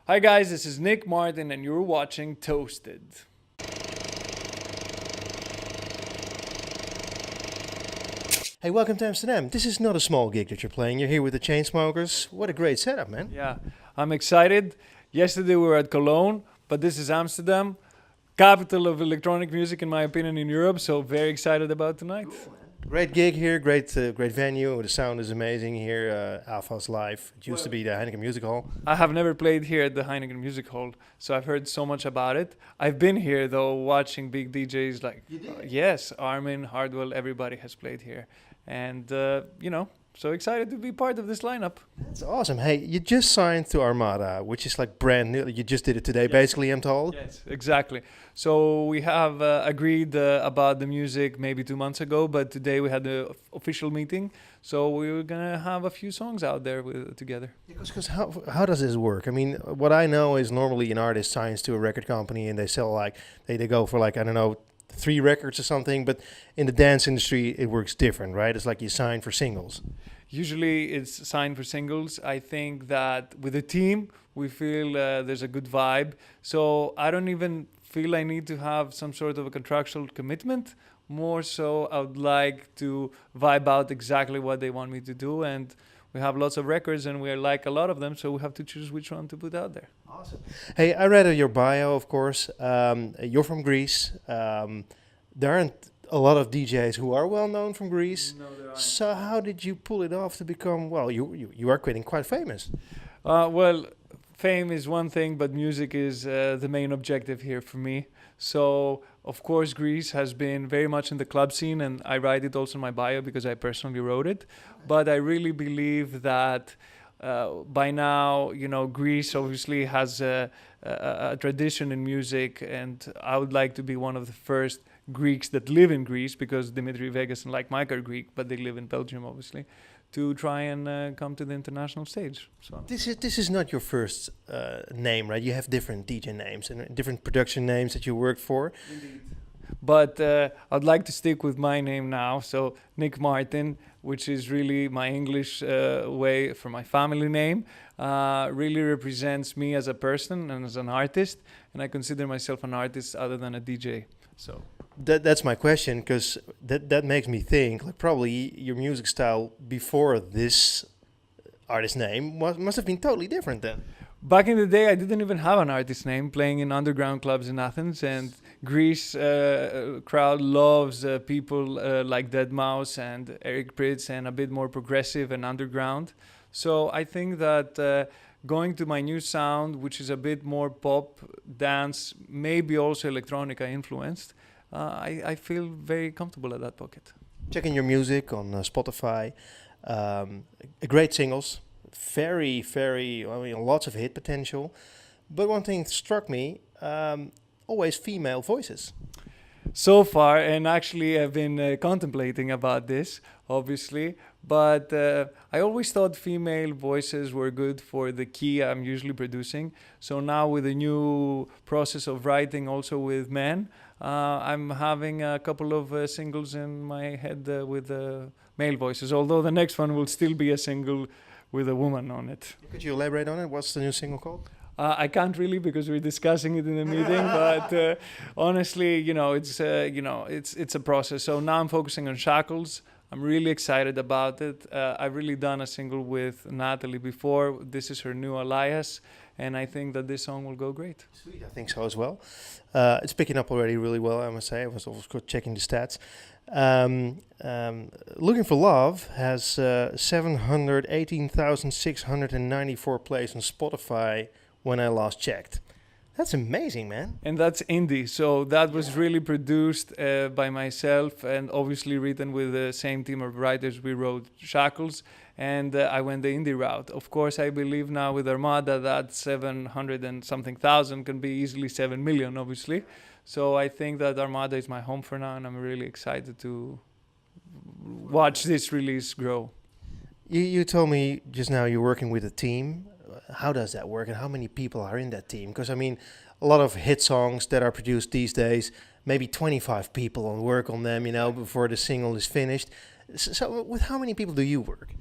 Hi guys, this is Nick Martin and you're watching Toasted. Hey, welcome to Amsterdam. This is not a small gig that you're playing. You're here with the Chainsmokers. What a great setup, man. Yeah, I'm excited. Yesterday we were at Cologne, but this is Amsterdam, capital of electronic music in my opinion in Europe, so very excited about tonight. Great gig here, great venue. The sound is amazing here. Alpha's live. It used to be the Heineken Music Hall. I have never played here at the Heineken Music Hall, so I've heard so much about it. I've been here though, watching big DJs like, yes, Armin, Hardwell, everybody has played here. And, so excited to be part of this lineup. That's awesome. Hey, you just signed to Armada, which is like brand new. You just did it today, basically, I'm told. Yes, exactly. So we have agreed about the music maybe 2 months ago, but today we had the official meeting. So we were going to have a few songs out there together. Because how does this work? I mean, what I know is normally an artist signs to a record company and they sell they go for I don't know, 3 records or something, but in the dance industry it works different, right? It's like you sign for singles. Usually it's signed for singles. I think that with a team we feel there's a good vibe, so I don't even feel I need to have some sort of a contractual commitment. More so I would like to vibe out exactly what they want me to do, and we have lots of records and we like a lot of them, so we have to choose which one to put out there. Awesome. Hey, I read your bio, of course. You're from Greece. There aren't a lot of DJs who are well known from Greece. No, there aren't. So how did you pull it off to become, you are getting quite famous. Well, fame is one thing, but music is the main objective here for me. So, of course, Greece has been very much in the club scene, and I write it also in my bio because I personally wrote it. But I really believe that by now, Greece obviously has a tradition in music, and I would like to be one of the first Greeks that live in Greece, because Dimitri Vegas and like Mike are Greek, but they live in Belgium, obviously, to try and come to the international stage. So This is not your first name, right? You have different DJ names and different production names that you worked for. Indeed. But I'd like to stick with my name now. So Nick Martin, which is really my English way for my family name, really represents me as a person and as an artist. And I consider myself an artist other than a DJ. So That's my question, because that makes me think, like, probably your music style before this artist name must have been totally different then. back in the day, I didn't even have an artist name, playing in underground clubs in Athens, and Greece crowd loves people like Deadmau5 and Eric Prydz, and a bit more progressive and underground. So I think that going to my new sound, which is a bit more pop, dance, maybe also electronica influenced, I feel very comfortable at that pocket. Checking your music on Spotify, great singles, very, lots of hit potential. But one thing struck me, always female voices. So far, and actually I've been contemplating about this, obviously, but I always thought female voices were good for the key I'm usually producing. So now with the new process of writing also with men, I'm having a couple of singles in my head with male voices, although the next one will still be a single with a woman on it. Could you elaborate on it? What's the new single called? I can't really, because we're discussing it in the meeting, but honestly, it's a process. So now I'm focusing on Shackles. I'm really excited about it. I've really done a single with Natalie before. This is her new alias, and I think that this song will go great. Sweet, I think so as well. It's picking up already really well, I must say. I was also checking the stats. Looking for Love has 718,694 plays on Spotify when I last checked. That's amazing, man. And that's indie. So that was really produced by myself, and obviously written with the same team of writers. We wrote Shackles, and I went the indie route. Of course, I believe now with Armada that 700 and something thousand can be easily 7 million, obviously. So I think that Armada is my home for now, and I'm really excited to watch this release grow. You told me just now you're working with a team. How does that work, and how many people are in that team? Because, I mean, a lot of hit songs that are produced these days, maybe 25 people work on them, before the single is finished. So with how many people do you work?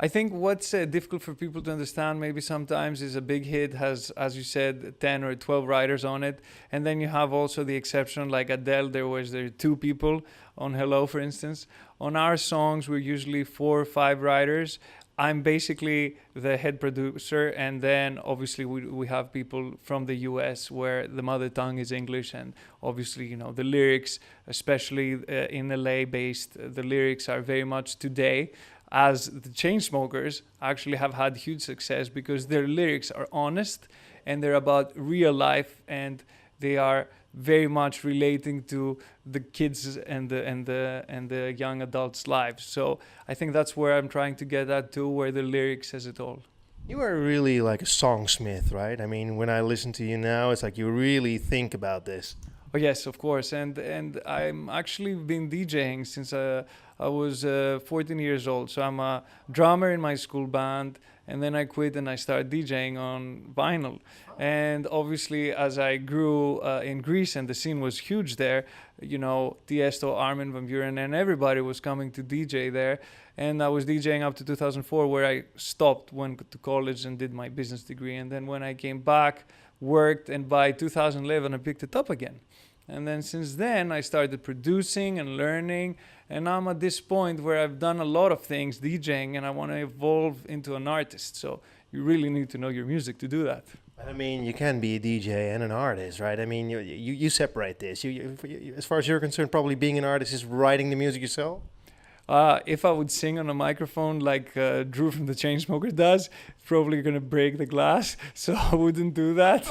I think what's difficult for people to understand maybe sometimes is a big hit has, as you said, 10 or 12 writers on it. And then you have also the exception, like Adele, there are two people on Hello, for instance. On our songs, we're usually 4 or 5 writers. I'm basically the head producer, and then obviously we have people from the US where the mother tongue is English, and obviously, you know, the lyrics, especially in LA based, the lyrics are very much today, as the Chainsmokers actually have had huge success because their lyrics are honest and they're about real life, and they are very much relating to the kids and the young adults' lives. So I think that's where I'm trying to get at too, where the lyrics says it all. You are really like a songsmith, right? I mean, when I listen to you now, it's like you really think about this. Oh yes, of course, and I'm actually been DJing since I was 14 years old. So I'm a drummer in my school band, and then I quit and I started DJing on vinyl. And obviously, as I grew in Greece and the scene was huge there, you know, Tiesto, Armin van Buuren, and everybody was coming to DJ there. And I was DJing up to 2004, where I stopped, went to college and did my business degree. And then when I came back, worked, and by 2011 I picked it up again. And then since then I started producing and learning, and I'm at this point where I've done a lot of things DJing, and I want to evolve into an artist. So you really need to know your music to do that. I mean, you can be a DJ and an artist, right? I mean, you separate this. As far as you're concerned, probably being an artist is writing the music yourself. If I would sing on a microphone like Drew from the Chainsmokers does, probably gonna break the glass, so I wouldn't do that.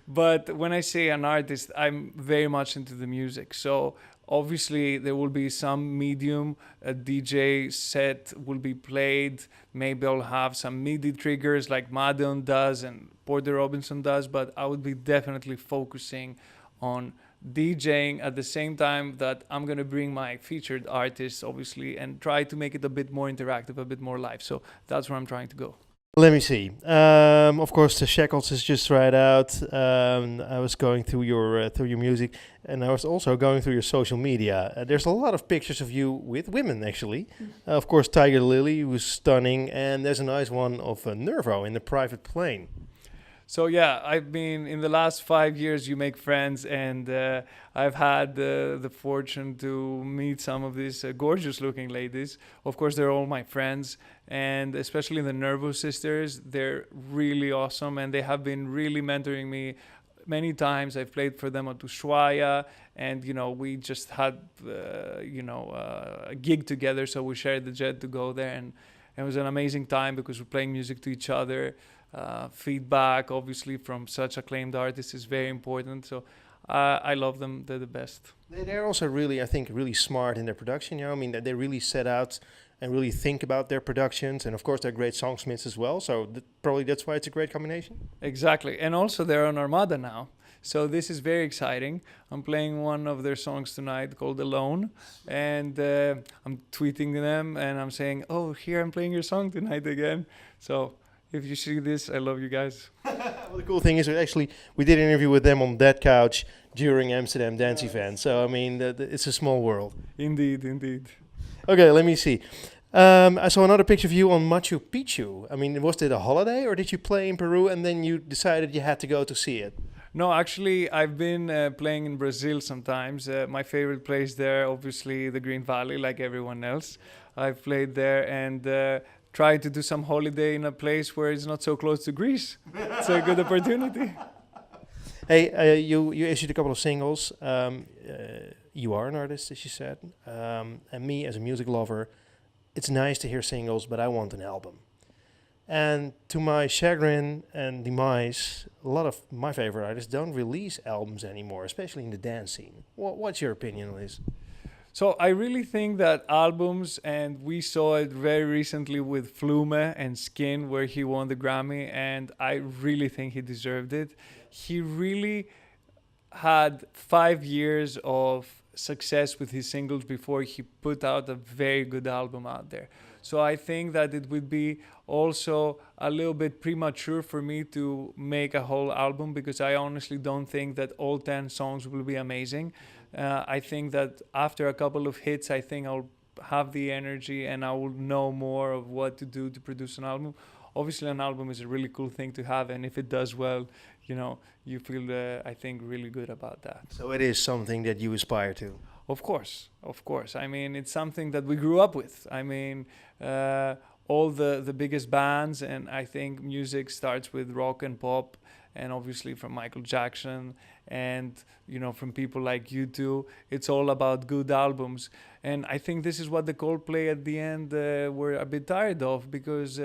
But when I say an artist, I'm very much into the music. So obviously there will be some medium, a DJ set will be played. Maybe I'll have some MIDI triggers like Madden does and Porter Robinson does, but I would be definitely focusing on DJing at the same time that I'm going to bring my featured artists, obviously, and try to make it a bit more interactive, a bit more live. So that's where I'm trying to go. Let me see. Of course, the Shackles is just right out. I was going through your music, and I was also going through your social media. There's a lot of pictures of you with women, actually. Of course, Tiger Lily, who's stunning, and there's a nice one of Nervo in the private plane. So yeah, I've been in the last 5 years. You make friends, and I've had the fortune to meet some of these gorgeous-looking ladies. Of course, they're all my friends, and especially the Nervo sisters. They're really awesome, and they have been really mentoring me many times. I've played for them at Ushuaia, and you know, we just had a gig together, so we shared the jet to go there, and it was an amazing time because we're playing music to each other. Feedback, obviously, from such acclaimed artists is very important. So I love them. They're the best. They're also really, I think, really smart in their production. You know, I mean, they really set out and really think about their productions. And of course, they're great songsmiths as well. So probably that's why it's a great combination. Exactly. And also they're on Armada now. So this is very exciting. I'm playing one of their songs tonight called Alone. And I'm tweeting them and I'm saying, oh, here I'm playing your song tonight again. So if you see this, I love you guys. Well, the cool thing is, actually, we did an interview with them on that couch during Amsterdam Dance Event. So, I mean, it's a small world. Indeed, indeed. Okay, let me see. I saw another picture of you on Machu Picchu. I mean, was it a holiday or did you play in Peru and then you decided you had to go to see it? No, actually, I've been playing in Brazil sometimes. My favorite place there, obviously, the Green Valley, like everyone else. I've played there and try to do some holiday in a place where it's not so close to Greece. It's a good opportunity. Hey, you issued a couple of singles. You are an artist, as you said. And me, as a music lover, it's nice to hear singles, but I want an album. And to my chagrin and demise, a lot of my favorite artists don't release albums anymore, especially in the dance scene. What's your opinion on this? So I really think that albums, and we saw it very recently with Flume and Skin, where he won the Grammy, and I really think he deserved it. He really had 5 years of success with his singles before he put out a very good album out there. So I think that it would be also a little bit premature for me to make a whole album, because I honestly don't think that all 10 songs will be amazing. I think that after a couple of hits, I think I'll have the energy and I will know more of what to do to produce an album. Obviously, an album is a really cool thing to have, and if it does well, you feel, I think, really good about that. So it is something that you aspire to. Of course, of course. I mean, it's something that we grew up with. I mean, all the biggest bands, and I think music starts with rock and pop, and obviously from Michael Jackson, and from people like you two. It's all about good albums, and I think this is what the Coldplay at the end were a bit tired of, because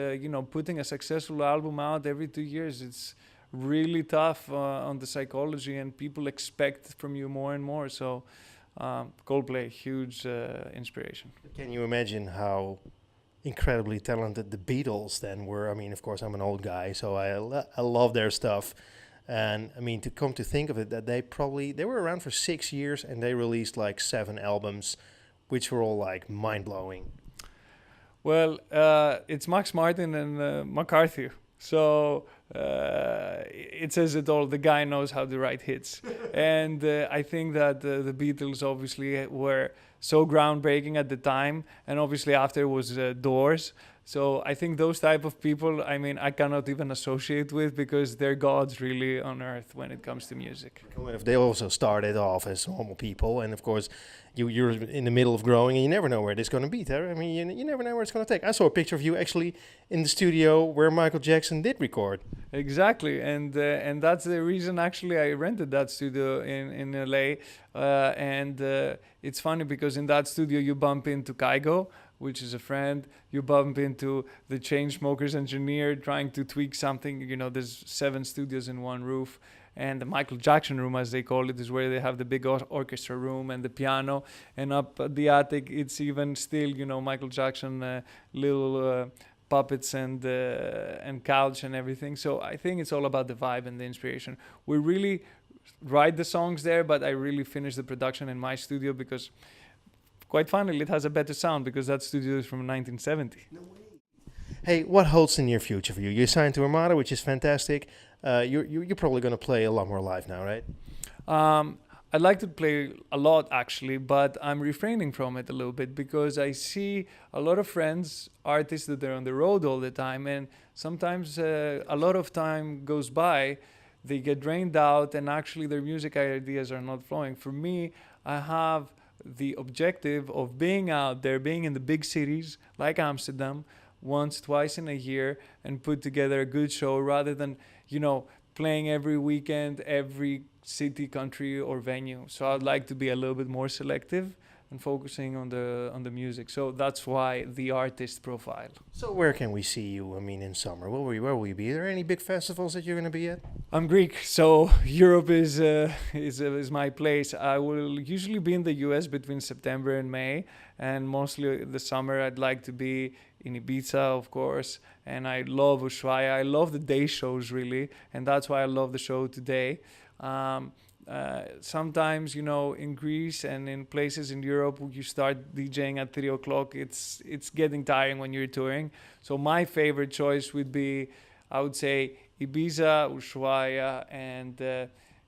putting a successful album out every 2 years, it's really tough on the psychology, and people expect from you more and more. So Coldplay, huge inspiration. Can you imagine how incredibly talented the Beatles then were? I mean, of course, I'm an old guy, so I love their stuff. And I mean, to come to think of it, that they were around for 6 years and they released like 7 albums, which were all like mind-blowing. Well, it's Max Martin and McCarthy. So it says it all. The guy knows how to write hits. And I think that the Beatles obviously were so groundbreaking at the time. And obviously after was Doors. So I think those type of people, I mean, I cannot even associate with, because they're gods really on earth when it comes to music. They also started off as normal people, and of course, you're in the middle of growing, and you never know where it's going to be. I mean, you never know where it's going to take. I saw a picture of you actually in the studio where Michael Jackson did record. Exactly, and that's the reason actually I rented that studio in LA, and it's funny because in that studio you bump into Kygo, which is a friend. You bump into the Chainsmokers engineer trying to tweak something. There's 7 studios in one roof. And the Michael Jackson room, as they call it, is where they have the big orchestra room and the piano. And up at the attic, it's even still, Michael Jackson little puppets and couch and everything. So I think it's all about the vibe and the inspiration. We really write the songs there, but I really finish the production in my studio, because quite funnily, it has a better sound, because that studio is from 1970. No way. Hey, what holds the near future for you? You're signed to Armada, which is fantastic. You're probably going to play a lot more live now, right? I'd like to play a lot, actually, but I'm refraining from it a little bit, because I see a lot of friends, artists that are on the road all the time, and sometimes a lot of time goes by, they get drained out, and actually their music ideas are not flowing. For me, I have the objective of being out there, being in the big cities like Amsterdam once, twice in a year, and put together a good show, rather than, playing every weekend, every city, country, or venue. So I'd like to be a little bit more selective and focusing on the music. So that's why the artist profile. So where can we see you, I mean, in summer? Where will you be? Are there any big festivals that you're going to be at? I'm Greek, so Europe is my place. I will usually be in the US between September and May, and mostly the summer I'd like to be in Ibiza, of course, and I love Ushuaia. I love the day shows, really, and that's why I love the show today. Sometimes, in Greece and in places in Europe, you start DJing at 3 o'clock. It's getting tiring when you're touring. So my favorite choice would be, I would say, Ibiza, Ushuaia, and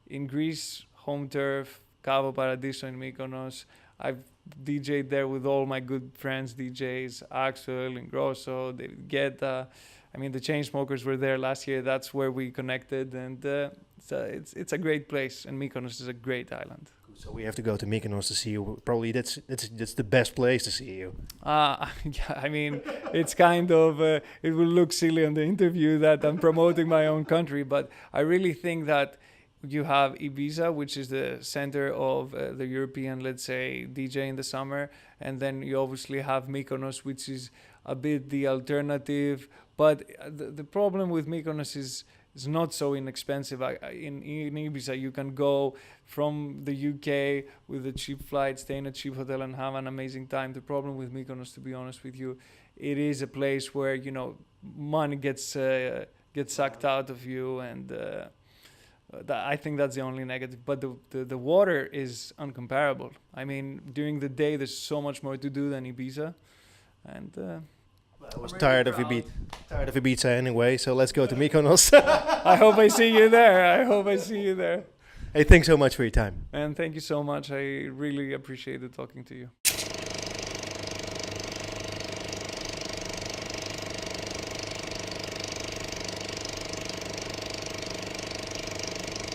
in Greece, home turf, Cabo Paradiso in Mykonos. I've DJed there with all my good friends, DJs, Axel, Ingrosso, David Guetta. I mean, the Chainsmokers were there last year. That's where we connected, and it's a great place. And Mykonos is a great island. So we have to go to Mykonos to see you. Probably that's the best place to see you. Yeah, I mean, it's kind of it will look silly on the interview that I'm promoting my own country, but I really think that you have Ibiza, which is the center of the European, let's say, DJ in the summer, and then you obviously have Mykonos, which is a bit the alternative. But the problem with Mykonos is it's not so inexpensive. In Ibiza, you can go from the UK with a cheap flight, stay in a cheap hotel, and have an amazing time. The problem with Mykonos, to be honest with you, it is a place where money gets sucked out of you, and I think that's the only negative. But the water is uncomparable. I mean, during the day, there's so much more to do than Ibiza, and. I was tired of Ibiza anyway, so let's go to Mykonos. I hope I see you there. Hey, thanks so much for your time. And thank you so much. I really appreciated talking to you.